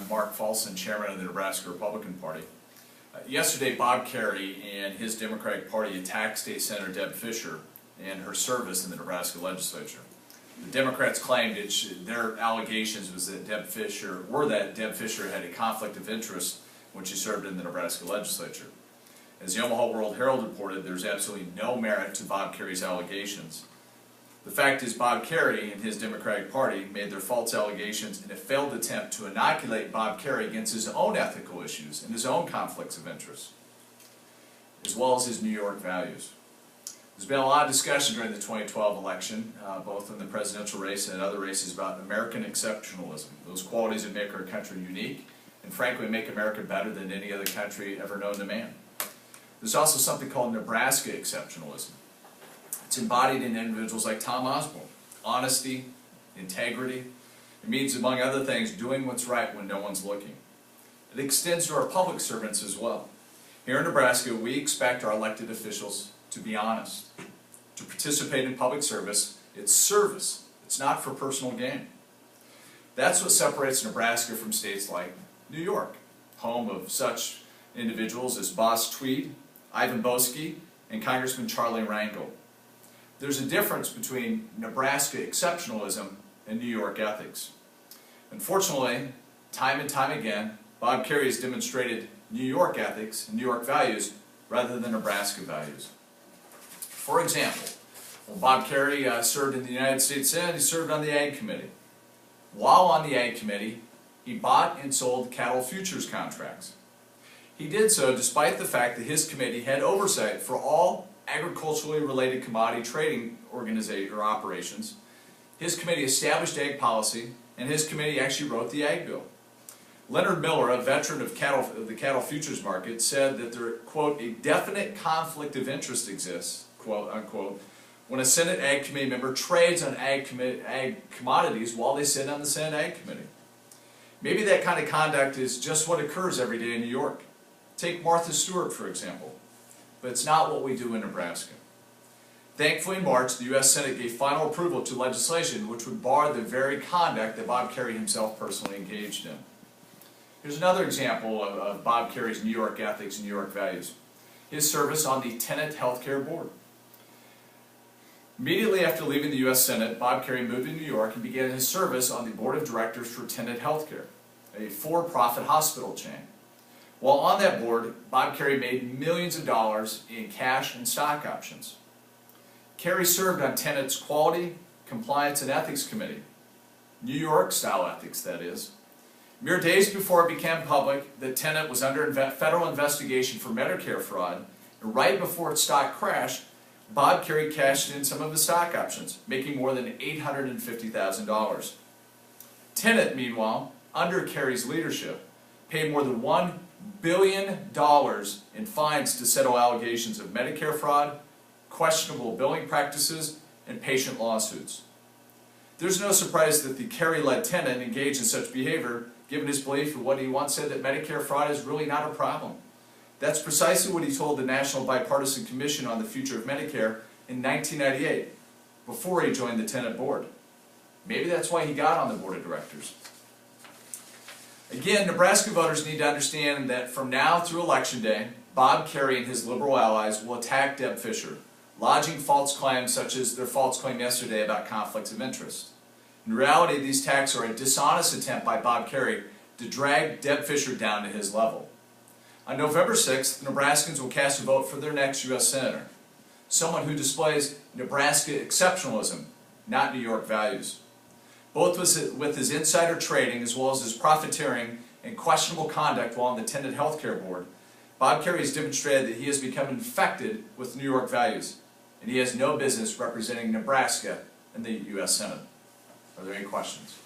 I'm Mark Folson, chairman of the Nebraska Republican Party. Yesterday, Bob Kerrey and his Democratic Party attacked State Senator Deb Fischer and her service in the Nebraska legislature. The Democrats claimed their allegations was that Deb Fischer had a conflict of interest when she served in the Nebraska legislature. As the Omaha World Herald reported, there's absolutely no merit to Bob Kerrey's allegations. The fact is, Bob Kerrey and his Democratic Party made their false allegations in a failed attempt to inoculate Bob Kerrey against his own ethical issues and his own conflicts of interest, as well as his New York values. There's been a lot of discussion during the 2012 election, both in the presidential race and other races, about American exceptionalism, those qualities that make our country unique and frankly make America better than any other country ever known to man. There's also something called Nebraska exceptionalism. It's embodied in individuals like Tom Osborne. Honesty, integrity. It means, among other things, doing what's right when no one's looking. It extends to our public servants as well. Here in Nebraska, we expect our elected officials to be honest. To participate in public service, it's service. It's not for personal gain. That's what separates Nebraska from states like New York, home of such individuals as Boss Tweed, Ivan Boesky, and Congressman Charlie Rangel. There's a difference between Nebraska exceptionalism and New York ethics. Unfortunately, time and time again, Bob Kerrey has demonstrated New York ethics and New York values rather than Nebraska values. For example, when Bob Kerrey served in the United States Senate, he served on the Ag Committee. While on the Ag Committee, he bought and sold cattle futures contracts. He did so despite the fact that his committee had oversight for all agriculturally related commodity trading operations. His committee established ag policy, and his committee actually wrote the ag bill. Leonard Miller, a veteran of the cattle futures market, said that there, quote, a definite conflict of interest exists, quote unquote, when a Senate Ag Committee member trades on ag commodities while they sit on the Senate Ag Committee. Maybe that kind of conduct is just what occurs every day in New York. Take Martha Stewart, for example. But it's not what we do in Nebraska. Thankfully, in March, the U.S. Senate gave final approval to legislation which would bar the very conduct that Bob Kerrey himself personally engaged in. Here's another example of Bob Kerrey's New York ethics and New York values. His service on the Tenet Healthcare Board. Immediately after leaving the U.S. Senate, Bob Kerrey moved to New York and began his service on the Board of Directors for Tenet Healthcare, a for-profit hospital chain. While on that board, Bob Kerrey made millions of dollars in cash and stock options. Kerrey served on Tenet's Quality, Compliance, and Ethics Committee. New York-style ethics, that is. Mere days before it became public that Tenet was under federal investigation for Medicare fraud, and right before its stock crashed, Bob Kerrey cashed in some of his stock options, making more than $850,000. Tenet, meanwhile, under Kerrey's leadership, paid more than $1 billion in fines to settle allegations of Medicare fraud, questionable billing practices, and patient lawsuits. There's no surprise that the Kerrey-led Tenet engaged in such behavior, given his belief in what he once said that Medicare fraud is really not a problem. That's precisely what he told the National Bipartisan Commission on the Future of Medicare in 1998, before he joined the Tenet board. Maybe that's why he got on the board of directors. Again, Nebraska voters need to understand that from now through Election Day, Bob Kerrey and his liberal allies will attack Deb Fischer, lodging false claims such as their false claim yesterday about conflicts of interest. In reality, these attacks are a dishonest attempt by Bob Kerrey to drag Deb Fischer down to his level. On November 6th, Nebraskans will cast a vote for their next U.S. Senator, someone who displays Nebraska exceptionalism, not New York values. Both with his insider trading as well as his profiteering and questionable conduct while on the Tenet Healthcare Board, Bob Kerrey has demonstrated that he has become infected with New York values, and he has no business representing Nebraska in the U.S. Senate. Are there any questions?